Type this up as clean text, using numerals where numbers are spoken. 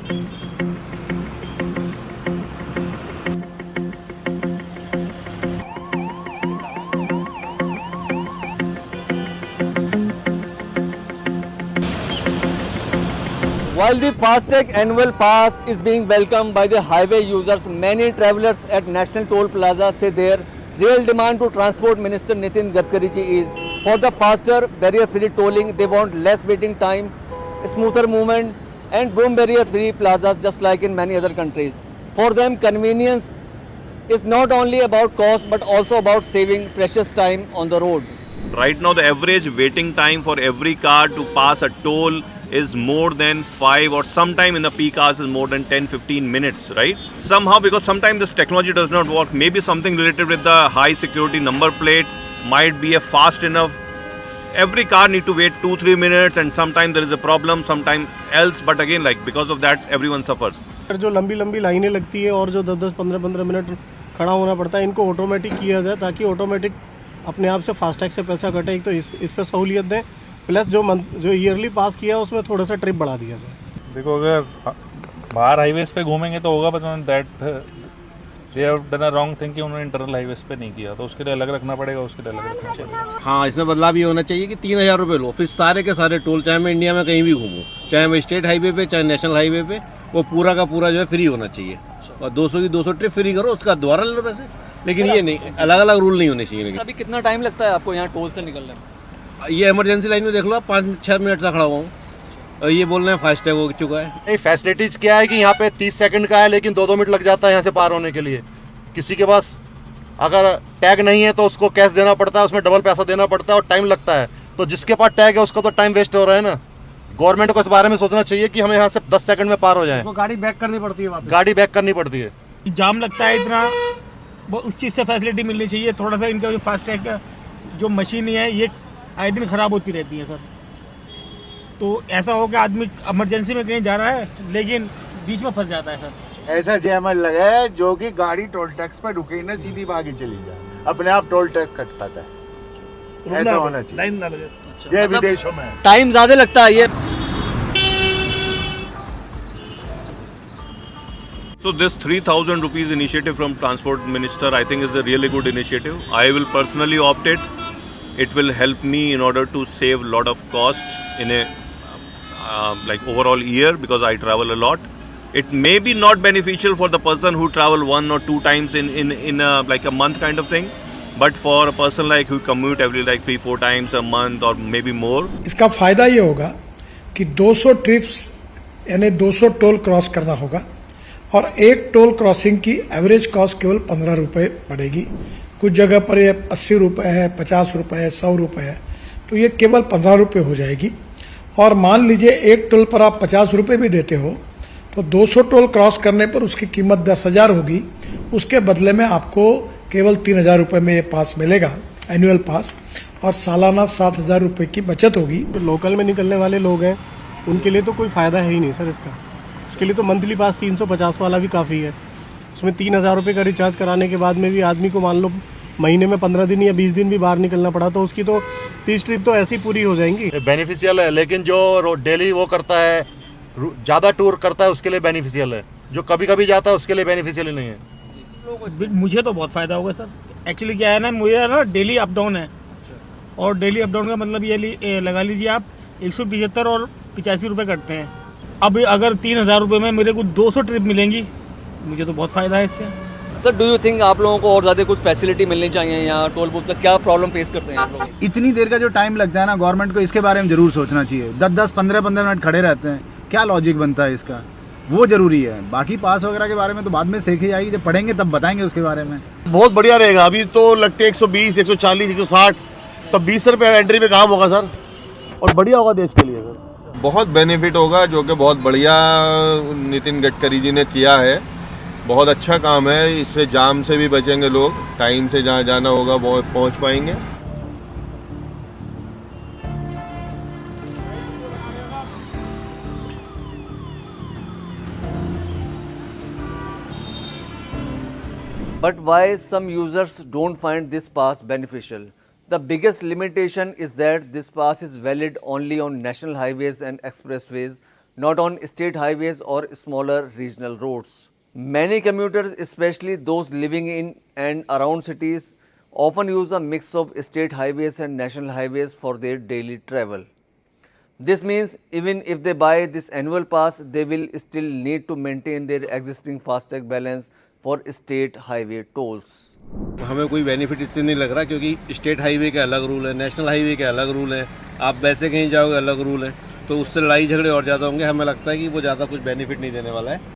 While the FASTag annual pass is being welcomed by the highway users, many travelers at National Toll Plaza say their real demand to Transport Minister Nitin Gadkari ji is for the faster barrier-free tolling. They want less waiting time, smoother movement, and boom barrier-free plazas just like in many other countries. For them, convenience is not only about cost but also about saving precious time on the road. Right now, the average waiting time for every car to pass a toll is more than 5 or sometime in the peak hours is more than 10-15 minutes, right? Somehow, because sometimes this technology does not work, maybe something related with the high security number plate might be a fast enough. Every car need to wait 2-3 minutes and sometimes there is a problem, sometime else, but again like because of that everyone suffers. जो लंबी लंबी लाइनें लगती है और जो 10-10, 15-15 minute खड़ा होना पड़ता है, इनको ऑटोमेटिक किया जाए ताकि ऑटोमेटिक अपने आप से फास्टैग से पैसा कटे। एक तो इस पर सहूलियत दें, प्लस जो ईयरली पास किया है उसमें थोड़ा सा ट्रिप बढ़ा दिया जाए। देखो अगर बाहर हाईवेज पे घूमेंगे तो होगा, but that they have done a wrong thing कि उन्होंने इंटरनल हाईवेज पे नहीं किया, तो उसके लिए अलग रखना पड़ेगा, उसके लिए अलग रखना पड़ेगा। हाँ, इसमें बदलाव ये होना चाहिए कि 3,000 रुपये लो, फिर सारे के सारे टोल, चाहे मैं इंडिया में कहीं भी घूमूँ, चाहे मैं स्टेट हाईवे पे चाहे नेशनल हाईवे पे, वो पूरा का पूरा जो है फ्री होना चाहिए। और 200 की 200 ट्रिप फ्री करो, उसका दोबारा ले लो पैसे। लेकिन ये नहीं, अलग अलग रूल नहीं होने चाहिए। अभी कितना टाइम लगता है आपको यहाँ टोल से निकलने में? ये इमरजेंसी लाइन में देख लो, 5-6 मिनट से खड़ा हुआ हूँ और ये बोल रहे हैं फास्टैग हो चुका है। नहीं, फैसिलिटीज क्या है कि यहाँ पे 30 सेकंड का है लेकिन 2-2 मिनट लग जाता है यहाँ से पार होने के लिए। किसी के पास अगर टैग नहीं है तो उसको कैश देना पड़ता है, उसमें डबल पैसा देना पड़ता है और टाइम लगता है। तो जिसके पास टैग है उसका तो टाइम वेस्ट हो रहा है ना। गवर्नमेंट को इस बारे में सोचना चाहिए कि हमें यहाँ से 10 सेकंड में पार हो जाए। गाड़ी बैक करनी पड़ती है वापस। गाड़ी बैक करनी पड़ती है। जाम लगता है इतना, वो उस चीज़ से फैसिलिटी मिलनी चाहिए। थोड़ा सा इनका जो फास्टैग का जो मशीन है ये आए दिन ख़राब होती रहती है सर। तो ऐसा हो कि आदमी इमरजेंसी में कहीं जा रहा है लेकिन बीच में फंस जाता है सर। ऐसा जैमर लगा है जो कि गाड़ी टोल टैक्स पर रुके ही ना, सीधी भागी चली जाए, अपने आप टोल टैक्स कटता है। ऐसा होना चाहिए, लाइन ना लगे। ये विदेशों में टाइम ज़्यादा लगता है ये। So this 3,000 rupees initiative from Transport Minister I think is a really good initiative. I will personally opt it. It will help me in order to save a lot of cost in a like overall year because I travel a lot. It may be not beneficial for the person who travel 1 or 2 times in a, like a month kind of thing, but for a person like who commute every like 3-4 times a month or maybe more. इसका फायदा ये होगा कि 200 trips यानी 200 toll cross करना होगा और एक टोल क्रॉसिंग की एवरेज कॉस्ट केवल 15 रुपये पड़ेगी। कुछ जगह पर ये 80 रुपये है, 50 रुपये है, 100 रुपये है, तो ये केवल 15 रुपये हो जाएगी। और मान लीजिए एक टोल पर आप 50 रुपये भी देते हो तो 200 टोल क्रॉस करने पर उसकी कीमत 10,000 होगी। उसके बदले में आपको केवल 3,000 रुपये में ये पास मिलेगा, एनुअल पास, और सालाना 7,000 रुपये की बचत होगी। जो लोकल में निकलने वाले लोग हैं उनके लिए तो कोई फ़ायदा है ही नहीं सर इसका। उसके लिए तो मंथली पास 350 वाला भी काफ़ी है। उसमें 3,000 रुपये का रिचार्ज कराने के बाद में भी आदमी को मान लो महीने में 15 दिन या 20 दिन भी बाहर निकलना पड़ा तो उसकी तो 30 ट्रिप तो ऐसी पूरी हो जाएंगी। बेनिफिशियल है, लेकिन जो डेली वो करता है, ज़्यादा टूर करता है, उसके लिए बेनिफिशियल है। जो कभी कभी जाता है उसके लिए बेनिफिशियल नहीं है। मुझे तो बहुत फ़ायदा होगा सर। एक्चुअली क्या है ना, मुझे ना डेली अप डाउन है और डेली अप डाउन का मतलब ये लगा लीजिए आप 175 और 85 रुपये कटते हैं। अब अगर 3,000 रुपये में मेरे को 200 ट्रिप मिलेंगी, मुझे तो बहुत फ़ायदा है इससे। सर डू यू थिंक आप लोगों को और ज़्यादा कुछ फैसिलिटी मिलनी चाहिए यहाँ टोल बूथ तक? क्या प्रॉब्लम फेस करते हैं आप लोग? इतनी देर का जो टाइम लगता है ना, गवर्नमेंट को इसके बारे में ज़रूर सोचना चाहिए। 10-10, 15-15 मिनट खड़े रहते हैं, क्या लॉजिक बनता है इसका? वो ज़रूरी है। बाकी पास वगैरह के बारे में तो बाद में सीखी जाएगी, जब पढ़ेंगे तब बताएंगे उसके बारे में। बहुत बढ़िया रहेगा। अभी तो लगते 120, 140, 160, तब 20 रुपये एंट्री पे काम होगा सर, और बढ़िया होगा देश के लिए सर। बहुत बेनिफिट होगा, जो कि बहुत बढ़िया नितिन गडकरी जी ने किया है। बहुत अच्छा काम है, इससे जाम से भी बचेंगे लोग, टाइम से जहाँ जाना होगा वो पहुँच पाएंगे। But why some users don't find this pass beneficial? The biggest limitation is that this pass is valid only on national highways and expressways, not on state highways or smaller regional roads. Many commuters, especially those living in and around cities, often use a mix of state highways and national highways for their daily travel. This means even if they buy this annual pass, they will still need to maintain their existing FASTag balance for state highway tolls. हमें कोई benefit इससे नहीं लग रहा, क्योंकि state highway के अलग rule है, नेशनल हाईवे के अलग रूल हैं, आप वैसे कहीं जाओगे अलग रूल है, तो उससे लड़ाई झगड़े और ज़्यादा होंगे। हमें लगता है कि वो ज़्यादा कुछ बेनिफिट नहीं देने वाला है।